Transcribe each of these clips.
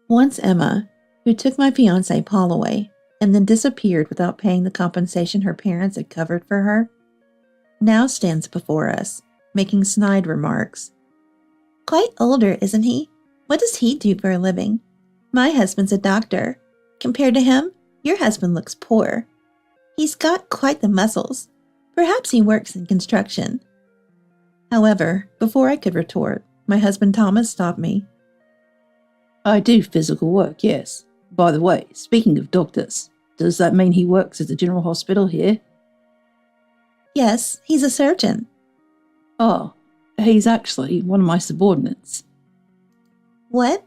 Once Emma, who took my fiancé Paul away and then disappeared without paying the compensation her parents had covered for her, now stands before us, making snide remarks. Quite older, isn't he? What does he do for a living? My husband's a doctor. Compared to him, your husband looks poor. He's got quite the muscles. Perhaps he works in construction. However, before I could retort, my husband Thomas stopped me. I do physical work, yes. By the way, speaking of doctors, does that mean he works at the general hospital here? Yes, he's a surgeon. Oh, he's actually one of my subordinates. What?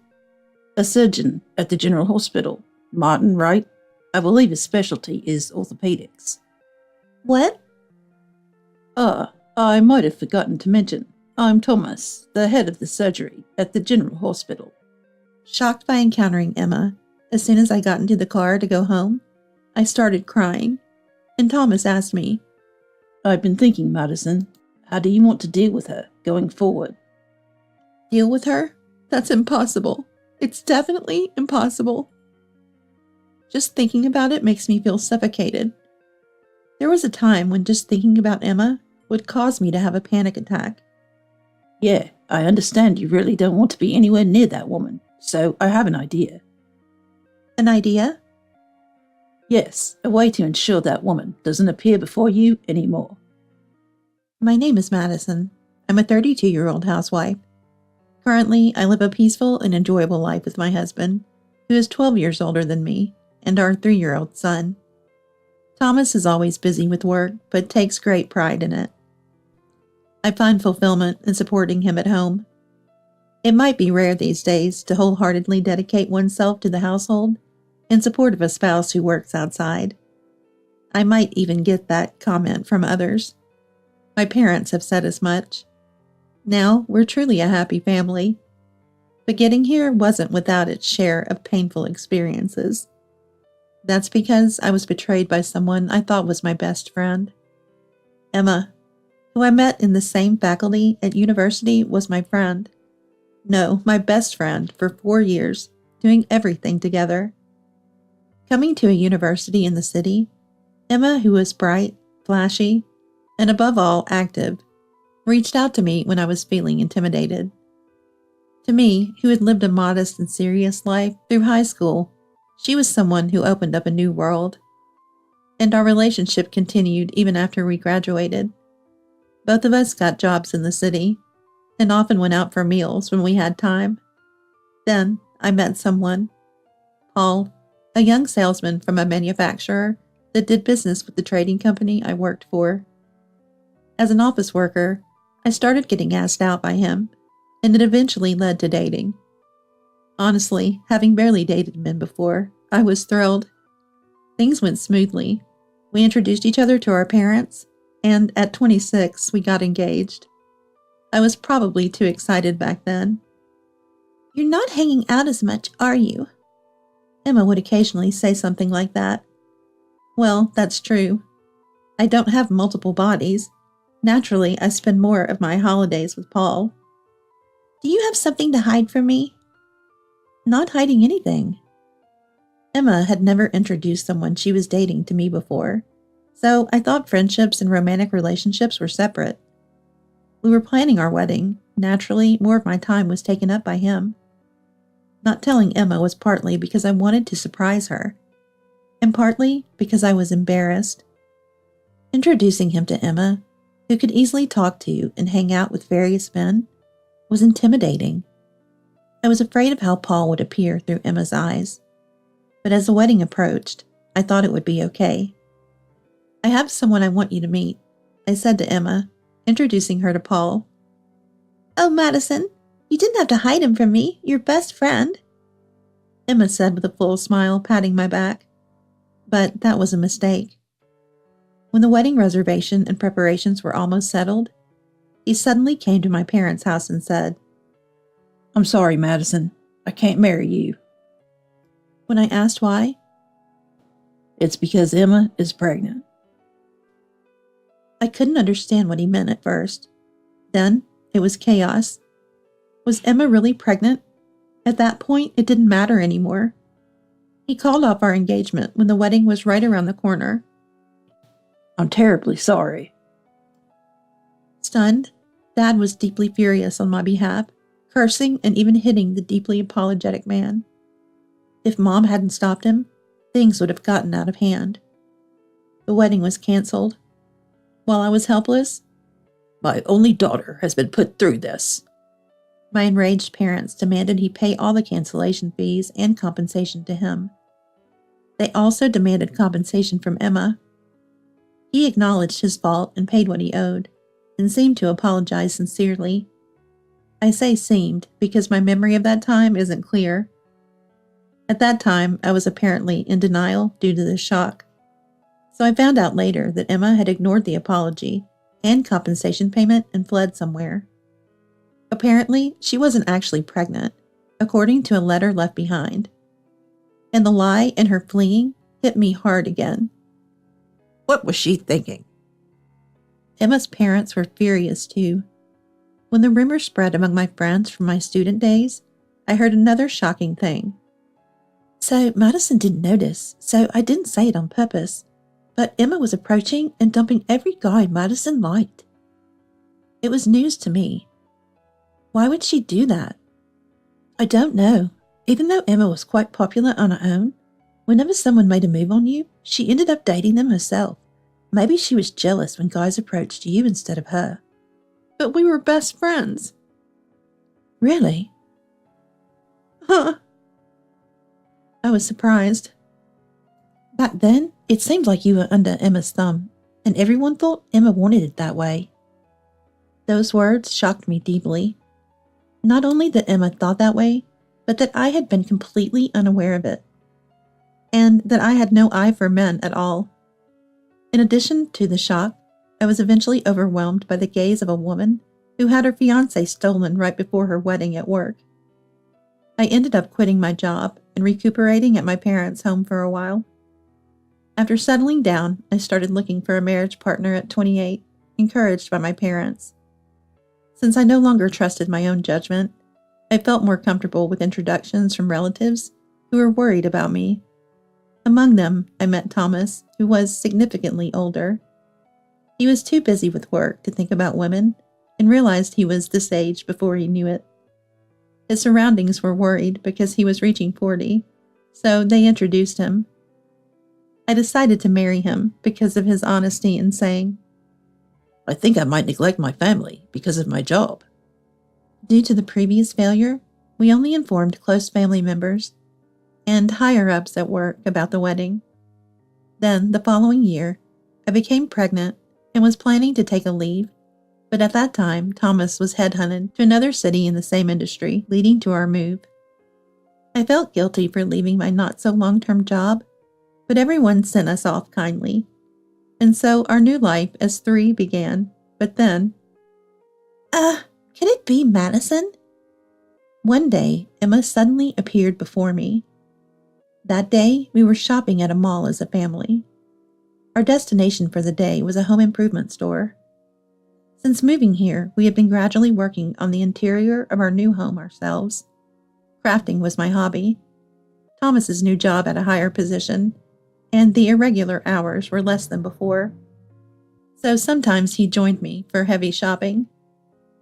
A surgeon at the general hospital. Martin, right? I believe his specialty is orthopedics. What? I might have forgotten to mention. I'm Thomas, the head of the surgery at the general hospital. Shocked by encountering Emma, as soon as I got into the car to go home, I started crying, and Thomas asked me, I've been thinking, Madison, how do you want to deal with her going forward? Deal with her? That's impossible. It's definitely impossible. Just thinking about it makes me feel suffocated. There was a time when just thinking about Emma would cause me to have a panic attack. Yeah, I understand you really don't want to be anywhere near that woman, so I have an idea. An idea? Yes, a way to ensure that woman doesn't appear before you anymore. My name is Madison. I'm a 32-year-old housewife. Currently, I live a peaceful and enjoyable life with my husband, who is 12 years older than me, and our 3-year-old son. Thomas is always busy with work, but takes great pride in it. I find fulfillment in supporting him at home. It might be rare these days to wholeheartedly dedicate oneself to the household in support of a spouse who works outside. I might even get that comment from others. My parents have said as much. Now we're truly a happy family. But getting here wasn't without its share of painful experiences. That's because I was betrayed by someone I thought was my best friend. Emma, who I met in the same faculty at university, was my friend. No, my best friend for 4 years, doing everything together. Coming to a university in the city, Emma, who was bright, flashy, and above all active, reached out to me when I was feeling intimidated. To me, who had lived a modest and serious life through high school, she was someone who opened up a new world. And our relationship continued even after we graduated. Both of us got jobs in the city, and often went out for meals when we had time. Then I met someone, Paul, a young salesman from a manufacturer that did business with the trading company I worked for. As an office worker, I started getting asked out by him, and it eventually led to dating. Honestly, having barely dated men before, I was thrilled. Things went smoothly. We introduced each other to our parents, and at 26, we got engaged. I was probably too excited back then. You're not hanging out as much, are you? Emma would occasionally say something like that. Well, that's true. I don't have multiple bodies. Naturally, I spend more of my holidays with Paul. Do you have something to hide from me? Not hiding anything. Emma had never introduced someone she was dating to me before, so I thought friendships and romantic relationships were separate. We were planning our wedding. Naturally, more of my time was taken up by him. Not telling Emma was partly because I wanted to surprise her, and partly because I was embarrassed. Introducing him to Emma, who could easily talk to and hang out with various men, was intimidating. I was afraid of how Paul would appear through Emma's eyes, but as the wedding approached, I thought it would be okay. I have someone I want you to meet, I said to Emma, introducing her to Paul. Oh, Madison, you didn't have to hide him from me, your best friend, Emma said with a full smile, patting my back. But that was a mistake. When the wedding reservation and preparations were almost settled, he suddenly came to my parents' house and said, I'm sorry, Madison. I can't marry you. When I asked why, It's because Emma is pregnant. I couldn't understand what he meant at first. Then it was chaos. Was Emma really pregnant? At that point, it didn't matter anymore. He called off our engagement when the wedding was right around the corner. I'm terribly sorry. Stunned, Dad was deeply furious on my behalf, cursing and even hitting the deeply apologetic man. If Mom hadn't stopped him, things would have gotten out of hand. The wedding was canceled. While I was helpless, My only daughter has been put through this. my enraged parents demanded he pay all the cancellation fees and compensation to him. They also demanded compensation from Emma. He acknowledged his fault and paid what he owed, and seemed to apologize sincerely. I say seemed because my memory of that time isn't clear. At that time, I was apparently in denial due to the shock. So I found out later that Emma had ignored the apology and compensation payment and fled somewhere. Apparently, she wasn't actually pregnant, according to a letter left behind. And the lie and her fleeing hit me hard again. What was she thinking? Emma's parents were furious too. When the rumor spread among my friends from my student days, I heard another shocking thing. So Madison didn't notice, so I didn't say it on purpose, but Emma was approaching and dumping every guy Madison liked. It was news to me. Why would she do that? I don't know. Even though Emma was quite popular on her own, whenever someone made a move on you, she ended up dating them herself. Maybe she was jealous when guys approached you instead of her. But we were best friends. Really? Huh. I was surprised. Back then, it seemed like you were under Emma's thumb, and everyone thought Emma wanted it that way. Those words shocked me deeply. Not only that Emma thought that way, but that I had been completely unaware of it, and that I had no eye for men at all. In addition to the shock, I was eventually overwhelmed by the gaze of a woman who had her fiancé stolen right before her wedding at work. I ended up quitting my job and recuperating at my parents' home for a while. After settling down, I started looking for a marriage partner at 28, encouraged by my parents. Since I no longer trusted my own judgment, I felt more comfortable with introductions from relatives who were worried about me. Among them, I met Thomas, who was significantly older. He was too busy with work to think about women and realized he was this age before he knew it. His surroundings were worried because he was reaching 40, so they introduced him. I decided to marry him because of his honesty in saying, I think I might neglect my family because of my job. Due to the previous failure, we only informed close family members and higher-ups at work about the wedding. Then, the following year, I became pregnant and was planning to take a leave, but at that time, Thomas was headhunted to another city in the same industry, leading to our move. I felt guilty for leaving my not-so-long-term job, but everyone sent us off kindly. And so our new life as three began, but then... Could it be Madison? One day, Emma suddenly appeared before me. That day, we were shopping at a mall as a family. Our destination for the day was a home improvement store. Since moving here, we had been gradually working on the interior of our new home ourselves. Crafting was my hobby. Thomas's new job had a higher position, and the irregular hours were less than before. So sometimes he joined me for heavy shopping.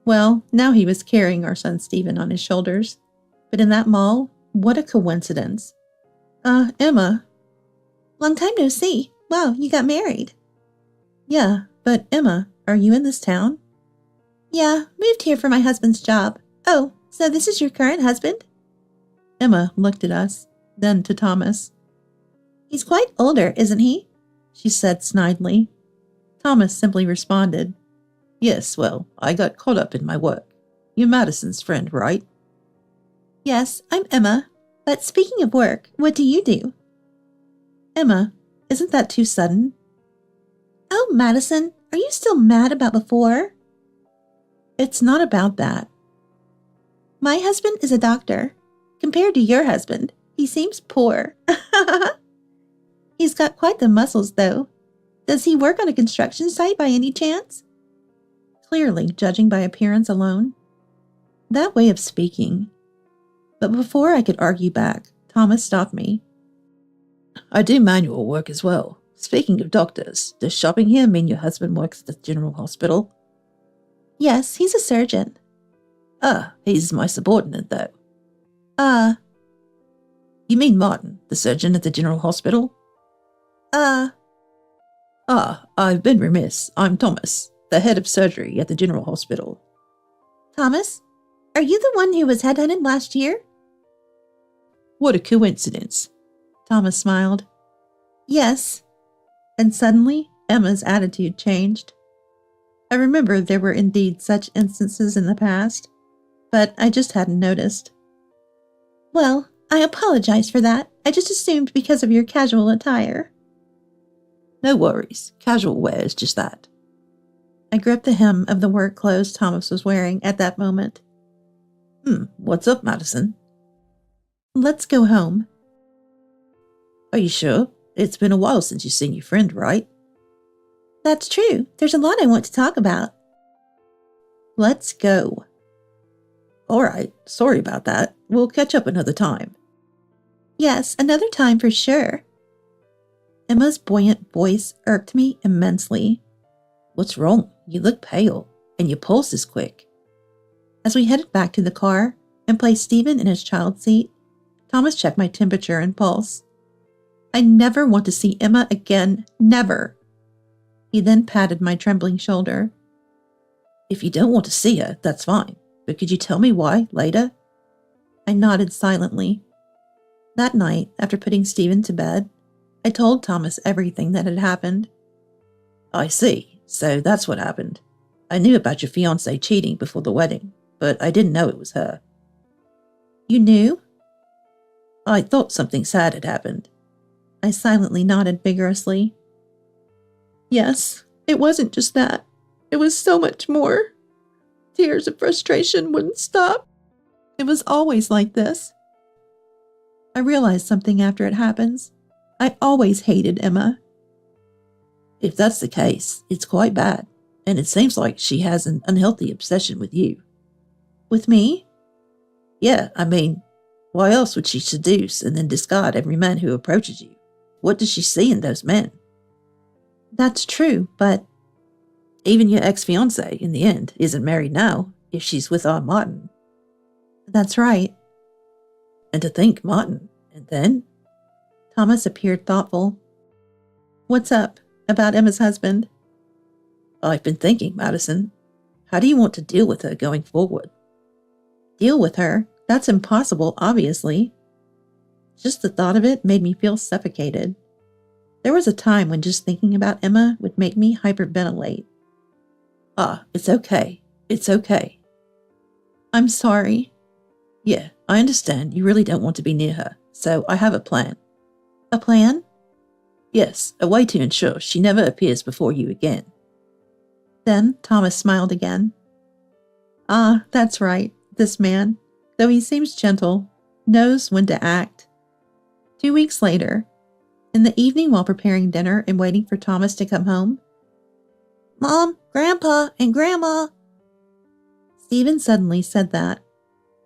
Well, now he was carrying our son Stephen on his shoulders. But in that mall, what a coincidence. Emma. Long time no see. Wow, you got married. Yeah, but Emma, are you in this town? Yeah, moved here for my husband's job. Oh, so this is your current husband? Emma looked at us, then to Thomas. He's quite older, isn't he? She said snidely. Thomas simply responded, Yes, well, I got caught up in my work. You're Madison's friend, right? Yes, I'm Emma. But speaking of work, what do you do? Emma, isn't that too sudden? Oh, Madison, are you still mad about before? It's not about that. My husband is a doctor. Compared to your husband, he seems poor. He's got quite the muscles, though. Does he work on a construction site by any chance? Clearly, judging by appearance alone. That way of speaking. But before I could argue back, Thomas stopped me. I do manual work as well. Speaking of doctors, does shopping here mean your husband works at the general hospital? Yes, he's a surgeon. He's my subordinate, though. You mean Martin, the surgeon at the general hospital? I've been remiss. I'm Thomas, the head of surgery at the general hospital. Thomas, are you the one who was headhunted last year? What a coincidence. Thomas smiled. Yes. And suddenly, Emma's attitude changed. I remember there were indeed such instances in the past, but I just hadn't noticed. Well, I apologize for that. I just assumed because of your casual attire. No worries. Casual wear is just that. I gripped the hem of the work clothes Thomas was wearing at that moment. What's up, Madison? Let's go home. Are you sure? It's been a while since you've seen your friend, right? That's true. There's a lot I want to talk about. Let's go. All right. Sorry about that. We'll catch up another time. Yes, another time for sure. Emma's buoyant voice irked me immensely. What's wrong? You look pale, and your pulse is quick. As we headed back to the car and placed Stephen in his child seat, Thomas checked my temperature and pulse. I never want to see Emma again, never. He then patted my trembling shoulder. If you don't want to see her, that's fine. But could you tell me why later? I nodded silently. That night, after putting Stephen to bed, I told Thomas everything that had happened. I see. So that's what happened. I knew about your fiancé cheating before the wedding, but I didn't know it was her. You knew? I thought something sad had happened. I silently nodded vigorously. Yes, it wasn't just that. It was so much more. Tears of frustration wouldn't stop. It was always like this. I realized something after it happens. I always hated Emma. If that's the case, it's quite bad, and it seems like she has an unhealthy obsession with you. With me? Yeah, I mean, why else would she seduce and then discard every man who approaches you? What does she see in those men? That's true, but... Even your ex-fiancé, in the end, isn't married now, if she's with our Martin. That's right. And to think, Martin, and then? Thomas appeared thoughtful. What's up? About Emma's husband? I've been thinking, Madison. How do you want to deal with her going forward? Deal with her? That's impossible, obviously. Just the thought of it made me feel suffocated. There was a time when just thinking about Emma would make me hyperventilate. It's okay. It's okay. I'm sorry. Yeah, I understand you really don't want to be near her, so I have a plan. A plan? Yes, a way to ensure she never appears before you again. Then Thomas smiled again. That's right. This man, though he seems gentle, knows when to act. 2 weeks later, in the evening while preparing dinner and waiting for Thomas to come home, Mom, Grandpa, and Grandma. Stephen suddenly said that,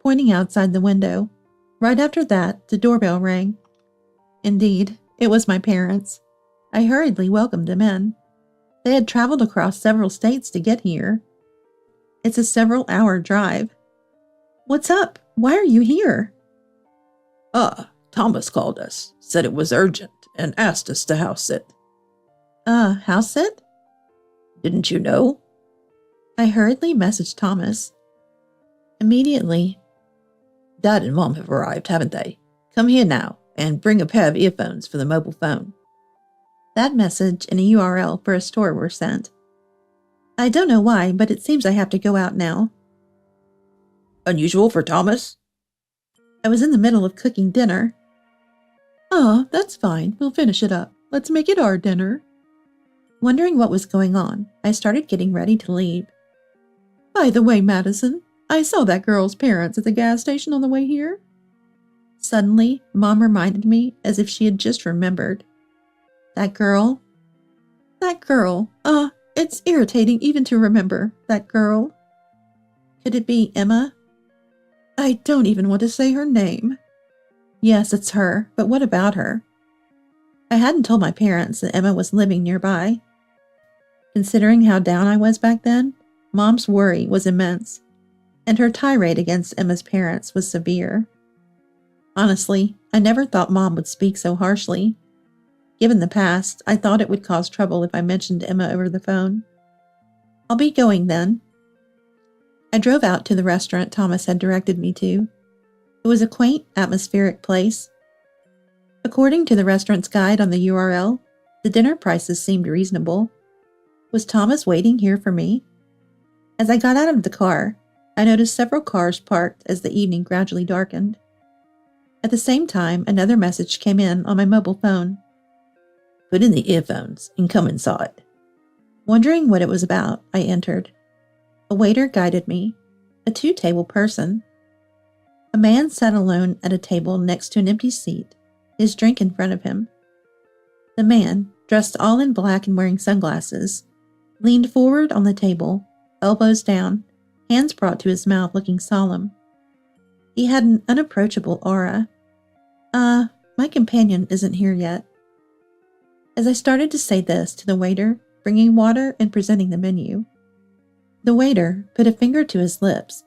pointing outside the window. Right after that, the doorbell rang. Indeed, it was my parents. I hurriedly welcomed them in. They had traveled across several states to get here. It's a several-hour drive. What's up? Why are you here? Thomas called us, said it was urgent, and asked us to house sit. House sit? Didn't you know? I hurriedly messaged Thomas. Immediately, Dad and Mom have arrived, haven't they? Come here now, and bring a pair of earphones for the mobile phone. That message and a URL for a store were sent. I don't know why, but it seems I have to go out now. Unusual for Thomas? I was in the middle of cooking dinner. That's fine. We'll finish it up. Let's make it our dinner. Wondering what was going on, I started getting ready to leave. By the way, Madison, I saw that girl's parents at the gas station on the way here. Suddenly, Mom reminded me as if she had just remembered. That girl? It's irritating even to remember. That girl. Could it be Emma? I don't even want to say her name. Yes, it's her, but what about her? I hadn't told my parents that Emma was living nearby. Considering how down I was back then, Mom's worry was immense, and her tirade against Emma's parents was severe. Honestly, I never thought Mom would speak so harshly. Given the past, I thought it would cause trouble if I mentioned Emma over the phone. I'll be going then. I drove out to the restaurant Thomas had directed me to. It was a quaint, atmospheric place. According to the restaurant's guide on the URL, the dinner prices seemed reasonable. Was Thomas waiting here for me? As I got out of the car, I noticed several cars parked as the evening gradually darkened. At the same time, another message came in on my mobile phone. Put in the earphones and come inside. Wondering what it was about, I entered. A waiter guided me, a two-table person. A man sat alone at a table next to an empty seat, his drink in front of him. The man, dressed all in black and wearing sunglasses, leaned forward on the table, elbows down, hands brought to his mouth looking solemn. He had an unapproachable aura. My companion isn't here yet. As I started to say this to the waiter, bringing water and presenting the menu, the waiter put a finger to his lips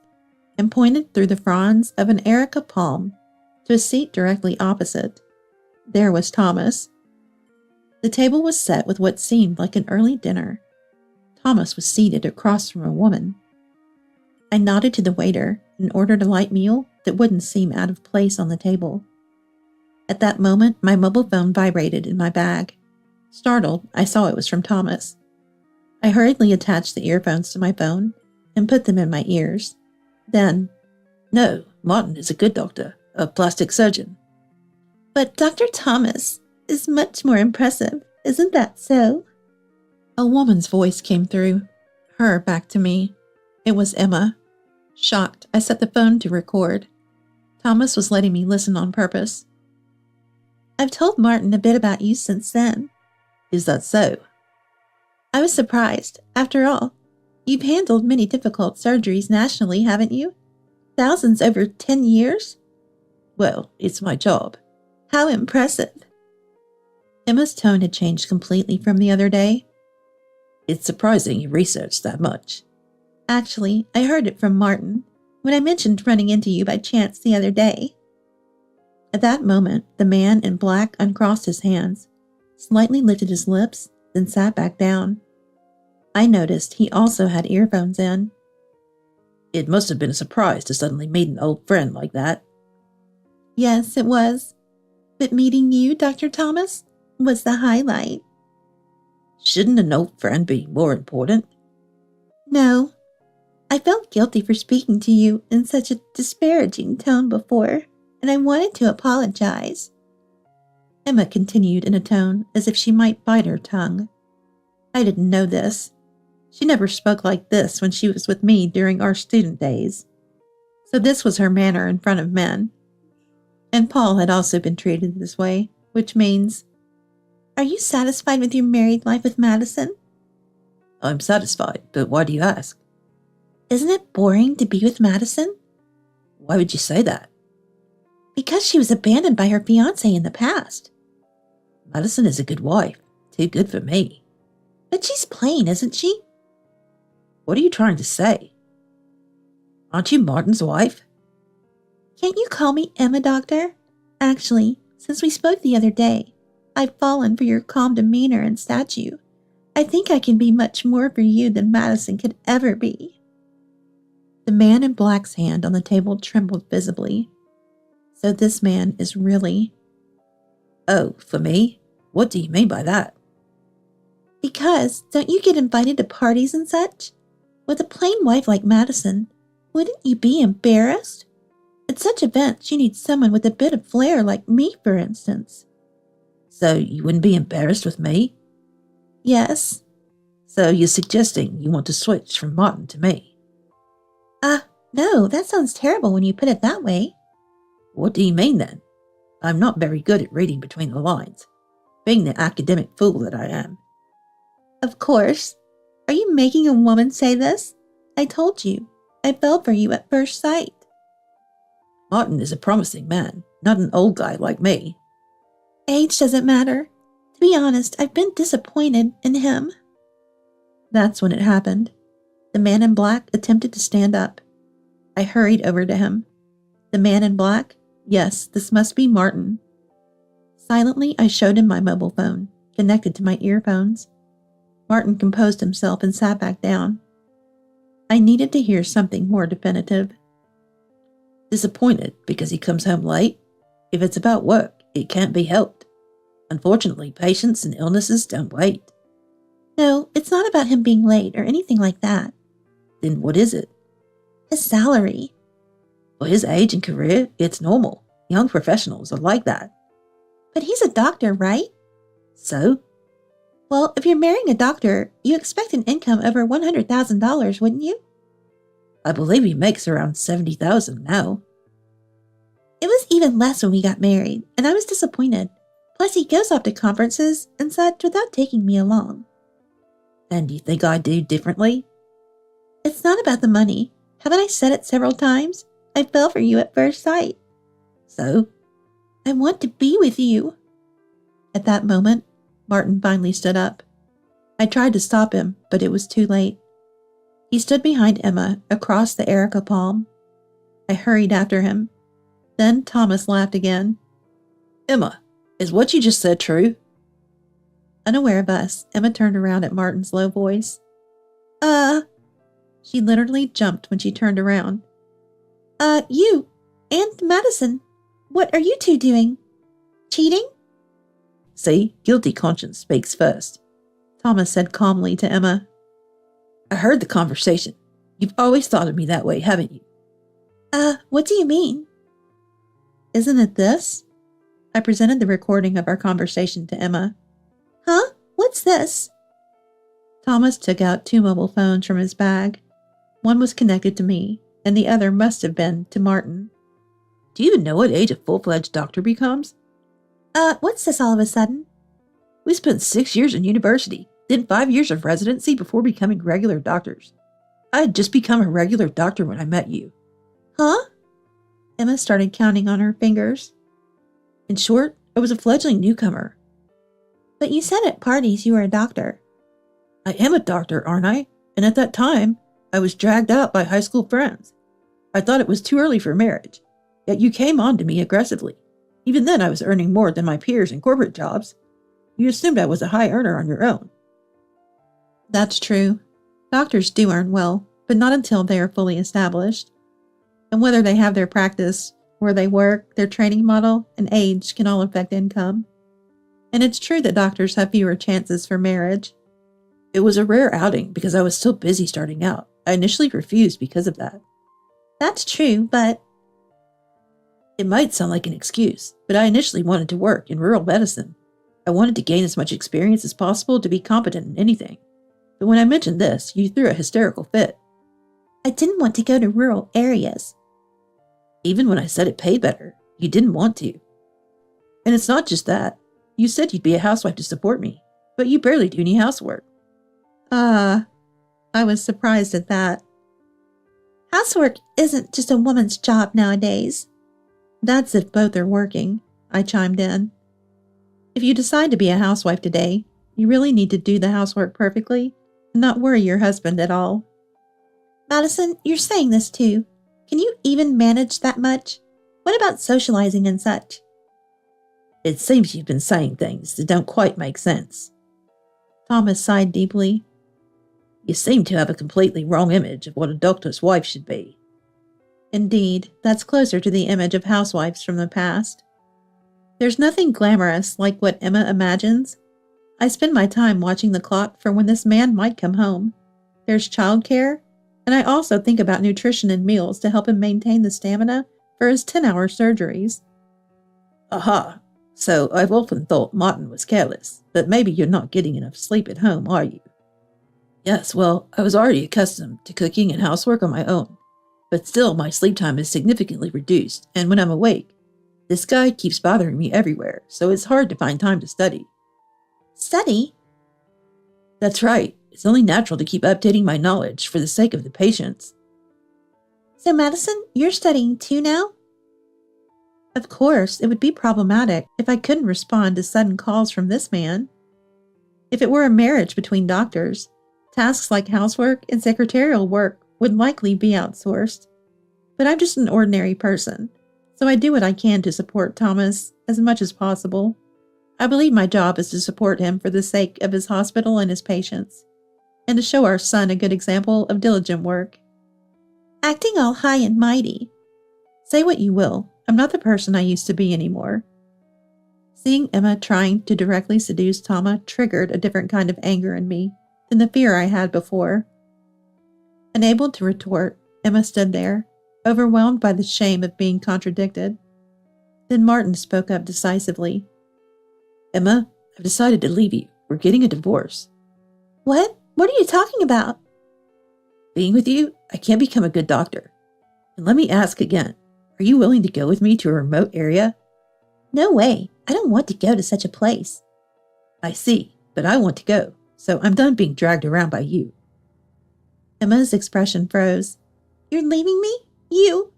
and pointed through the fronds of an Erica palm to a seat directly opposite. There was Thomas. The table was set with what seemed like an early dinner. Thomas was seated across from a woman. I nodded to the waiter and ordered a light meal that wouldn't seem out of place on the table. At that moment, my mobile phone vibrated in my bag. Startled, I saw it was from Thomas. I hurriedly attached the earphones to my phone and put them in my ears. Then, No, Martin is a good doctor, a plastic surgeon. But Dr. Thomas is much more impressive, isn't that so? A woman's voice came through, her back to me. It was Emma. Shocked, I set the phone to record. Thomas was letting me listen on purpose. I've told Martin a bit about you since then. Is that so? I was surprised. After all, you've handled many difficult surgeries nationally, haven't you? Thousands over 10 years? Well, it's my job. How impressive. Emma's tone had changed completely from the other day. It's surprising you researched that much. Actually, I heard it from Martin when I mentioned running into you by chance the other day. At that moment, the man in black uncrossed his hands, slightly lifted his lips, then sat back down. I noticed he also had earphones in. It must have been a surprise to suddenly meet an old friend like that. Yes, it was. But meeting you, Dr. Thomas, was the highlight. Shouldn't an old friend be more important? No. I felt guilty for speaking to you in such a disparaging tone before, and I wanted to apologize. Emma continued in a tone as if she might bite her tongue. I didn't know this. She never spoke like this when she was with me during our student days. So this was her manner in front of men. And Paul had also been treated this way, which means, are you satisfied with your married life with Madison? I'm satisfied, but why do you ask? Isn't it boring to be with Madison? Why would you say that? Because she was abandoned by her fiancé in the past. Madison is a good wife. Too good for me. But she's plain, isn't she? What are you trying to say? Aren't you Martin's wife? Can't you call me Emma, Doctor? Actually, since we spoke the other day, I've fallen for your calm demeanor and statue. I think I can be much more for you than Madison could ever be. The man in black's hand on the table trembled visibly. So this man is really... Oh, for me? What do you mean by that? Because don't you get invited to parties and such? With a plain wife like Madison, wouldn't you be embarrassed? At such events, you need someone with a bit of flair like me, for instance. So you wouldn't be embarrassed with me? Yes. So you're suggesting you want to switch from Martin to me? No, that sounds terrible when you put it that way. What do you mean then? I'm not very good at reading between the lines, being the academic fool that I am. Of course. Are you making a woman say this? I told you. I fell for you at first sight. Martin is a promising man, not an old guy like me. Age doesn't matter. To be honest, I've been disappointed in him. That's when it happened. The man in black attempted to stand up. I hurried over to him. The man in black? Yes, this must be Martin. Silently, I showed him my mobile phone, connected to my earphones. Martin composed himself and sat back down. I needed to hear something more definitive. Disappointed because he comes home late? If it's about work, it can't be helped. Unfortunately, patients and illnesses don't wait. No, it's not about him being late or anything like that. Then what is it? His salary. For his age and career, it's normal. Young professionals are like that. But he's a doctor, right? So? Well, if you're marrying a doctor, you expect an income over $100,000, wouldn't you? I believe he makes around $70,000 now. It was even less when we got married, and I was disappointed. Plus, he goes off to conferences and such without taking me along. And you think I'd do differently? It's not about the money. Haven't I said it several times? I fell for you at first sight. So? I want to be with you. At that moment, Martin finally stood up. I tried to stop him, but it was too late. He stood behind Emma across the Erica palm. I hurried after him. Then Thomas laughed again. Emma, is what you just said true? Unaware of us, Emma turned around at Martin's low voice. She literally jumped when she turned around. You and Madison, what are you two doing? Cheating? See, guilty conscience speaks first, Thomas said calmly to Emma. I heard the conversation. You've always thought of me that way, haven't you? What do you mean? Isn't it this? I presented the recording of our conversation to Emma. Huh? What's this? Thomas took out 2 mobile phones from his bag. One was connected to me, and the other must have been to Martin. Do you even know what age a full-fledged doctor becomes? What's this all of a sudden? We spent 6 years in university, then 5 years of residency before becoming regular doctors. I had just become a regular doctor when I met you. Huh? Emma started counting on her fingers. In short, I was a fledgling newcomer. But you said at parties you were a doctor. I am a doctor, aren't I? And at that time, I was dragged out by high school friends. I thought it was too early for marriage, yet you came on to me aggressively. Even then, I was earning more than my peers in corporate jobs. You assumed I was a high earner on your own. That's true. Doctors do earn well, but not until they are fully established. And whether they have their practice, where they work, their training model, and age can all affect income. And it's true that doctors have fewer chances for marriage. It was a rare outing because I was still busy starting out. I initially refused because of that. That's true, but... It might sound like an excuse, but I initially wanted to work in rural medicine. I wanted to gain as much experience as possible to be competent in anything. But when I mentioned this, you threw a hysterical fit. I didn't want to go to rural areas. Even when I said it paid better, you didn't want to. And it's not just that. You said you'd be a housewife to support me, but you barely do any housework. I was surprised at that. Housework isn't just a woman's job nowadays. That's if both are working, I chimed in. If you decide to be a housewife today, you really need to do the housework perfectly and not worry your husband at all. Madison, you're saying this too. Can you even manage that much? What about socializing and such? It seems you've been saying things that don't quite make sense. Thomas sighed deeply. You seem to have a completely wrong image of what a doctor's wife should be. Indeed, that's closer to the image of housewives from the past. There's nothing glamorous like what Emma imagines. I spend my time watching the clock for when this man might come home. There's childcare, and I also think about nutrition and meals to help him maintain the stamina for his 10-hour surgeries. Aha! So I've often thought Martin was careless, but maybe you're not getting enough sleep at home, are you? Yes, well, I was already accustomed to cooking and housework on my own, but still my sleep time is significantly reduced, and when I'm awake, this guy keeps bothering me everywhere, so it's hard to find time to study. Study? That's right. It's only natural to keep updating my knowledge for the sake of the patients. So Madison, you're studying too now? Of course, it would be problematic if I couldn't respond to sudden calls from this man. If it were a marriage between doctors, tasks like housework and secretarial work would likely be outsourced. But I'm just an ordinary person, so I do what I can to support Thomas as much as possible. I believe my job is to support him for the sake of his hospital and his patients, and to show our son a good example of diligent work. Acting all high and mighty. Say what you will, I'm not the person I used to be anymore. Seeing Emma trying to directly seduce Tama triggered a different kind of anger in me than the fear I had before. Unable to retort, Emma stood there, overwhelmed by the shame of being contradicted. Then Martin spoke up decisively. Emma, I've decided to leave you. We're getting a divorce. What? What are you talking about? Being with you, I can't become a good doctor. And let me ask again, are you willing to go with me to a remote area? No way. I don't want to go to such a place. I see, but I want to go, so I'm done being dragged around by you. Emma's expression froze. You're leaving me? You?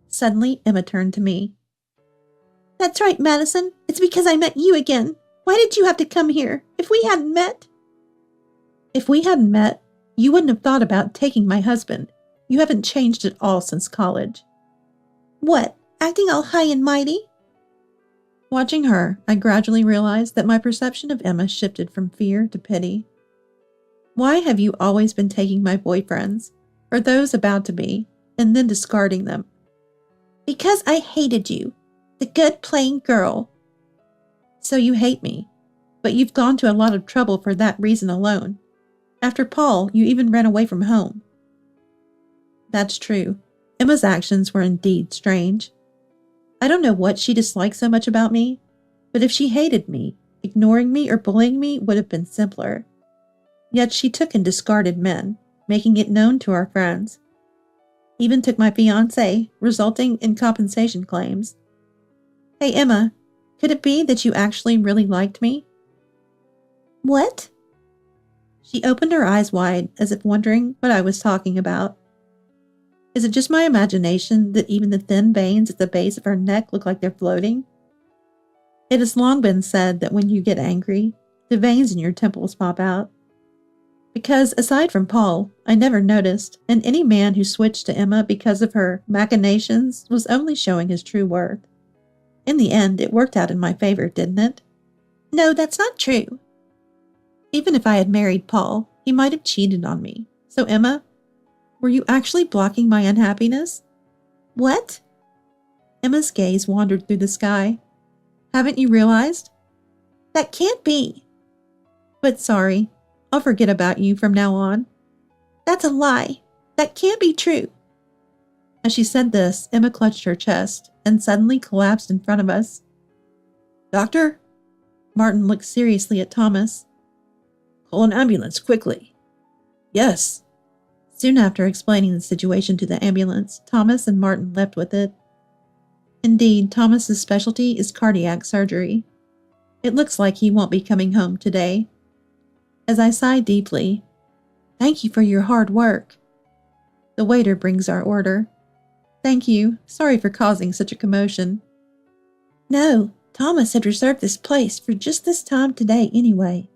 Suddenly, Emma turned to me. That's right, Madison. It's because I met you again. Why did you have to come here? If we hadn't met, you wouldn't have thought about taking my husband. You haven't changed at all since college. What? Acting all high and mighty? Watching her, I gradually realized that my perception of Emma shifted from fear to pity. Why have you always been taking my boyfriends, or those about to be, and then discarding them? Because I hated you, the good plain girl. So you hate me, but you've gone to a lot of trouble for that reason alone. After Paul, you even ran away from home. That's true. Emma's actions were indeed strange. I don't know what she disliked so much about me, but if she hated me, ignoring me or bullying me would have been simpler. Yet she took and discarded men, making it known to our friends. Even took my fiancé, resulting in compensation claims. Hey Emma, could it be that you actually really liked me? What? She opened her eyes wide as if wondering what I was talking about. Is it just my imagination that even the thin veins at the base of her neck look like they're floating? It has long been said that when you get angry, the veins in your temples pop out. Because aside from Paul, I never noticed, and any man who switched to Emma because of her machinations was only showing his true worth. In the end, it worked out in my favor, didn't it? No, that's not true. Even if I had married Paul, he might have cheated on me. So Emma, were you actually blocking my unhappiness? What? Emma's gaze wandered through the sky. Haven't you realized? That can't be. But sorry, I'll forget about you from now on. That's a lie. That can't be true. As she said this, Emma clutched her chest and suddenly collapsed in front of us. Doctor? Martin looked seriously at Thomas. Call an ambulance, quickly. Yes. Soon after explaining the situation to the ambulance, Thomas and Martin left with it. Indeed, Thomas's specialty is cardiac surgery. It looks like he won't be coming home today. As I sigh deeply, thank you for your hard work. The waiter brings our order. Thank you. Sorry for causing such a commotion. No, Thomas had reserved this place for just this time today anyway.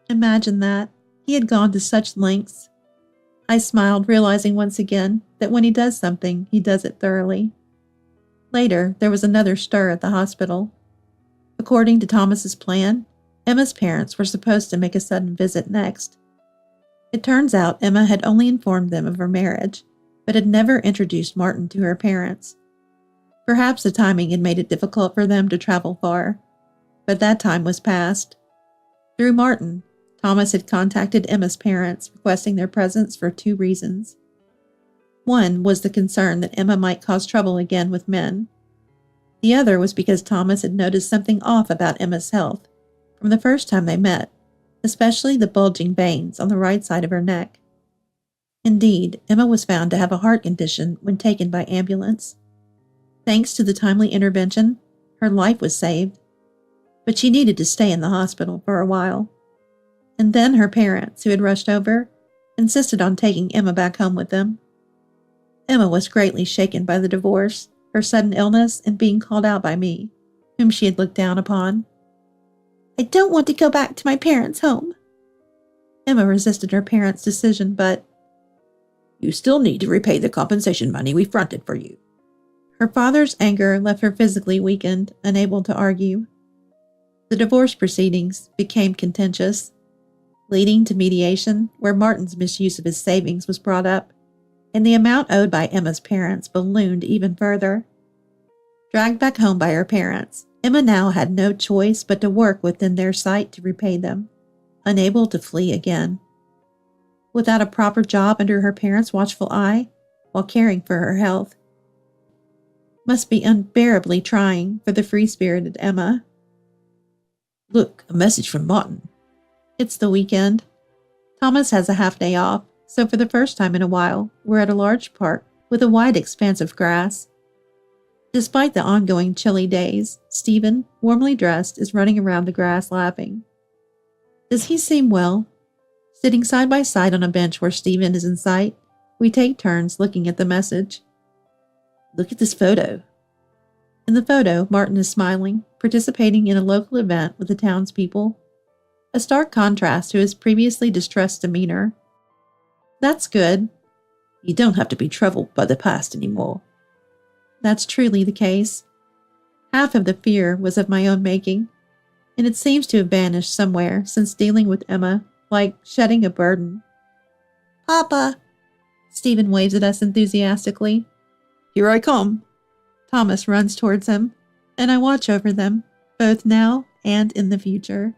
Imagine that. He had gone to such lengths. I smiled, realizing once again that when he does something, he does it thoroughly. Later, there was another stir at the hospital. According to Thomas's plan, Emma's parents were supposed to make a sudden visit next. It turns out Emma had only informed them of her marriage, but had never introduced Martin to her parents. Perhaps the timing had made it difficult for them to travel far, but that time was past. Through Martin, Thomas had contacted Emma's parents, requesting their presence for 2 reasons. One was the concern that Emma might cause trouble again with men. The other was because Thomas had noticed something off about Emma's health from the first time they met, especially the bulging veins on the right side of her neck. Indeed, Emma was found to have a heart condition when taken by ambulance. Thanks to the timely intervention, her life was saved, but she needed to stay in the hospital for a while. And then her parents, who had rushed over, insisted on taking Emma back home with them. Emma was greatly shaken by the divorce, her sudden illness, and being called out by me, whom she had looked down upon. I don't want to go back to my parents' home. Emma resisted her parents' decision, but you still need to repay the compensation money we fronted for you. Her father's anger left her physically weakened, unable to argue. The divorce proceedings became contentious, leading to mediation, where Martin's misuse of his savings was brought up, and the amount owed by Emma's parents ballooned even further. Dragged back home by her parents, Emma now had no choice but to work within their sight to repay them, unable to flee again. Without a proper job under her parents' watchful eye, while caring for her health, must be unbearably trying for the free-spirited Emma. Look, a message from Martin. It's the weekend. Thomas has a half-day off, so for the first time in a while, we're at a large park with a wide expanse of grass. Despite the ongoing chilly days, Stephen, warmly dressed, is running around the grass laughing. Does he seem well? Sitting side by side on a bench where Stephen is in sight, we take turns looking at the message. Look at this photo. In the photo, Martin is smiling, participating in a local event with the townspeople. A stark contrast to his previously distressed demeanor. That's good. You don't have to be troubled by the past anymore. That's truly the case. Half of the fear was of my own making, and it seems to have vanished somewhere since dealing with Emma, like shedding a burden. Papa! Stephen waves at us enthusiastically. Here I come. Thomas runs towards him, and I watch over them, both now and in the future.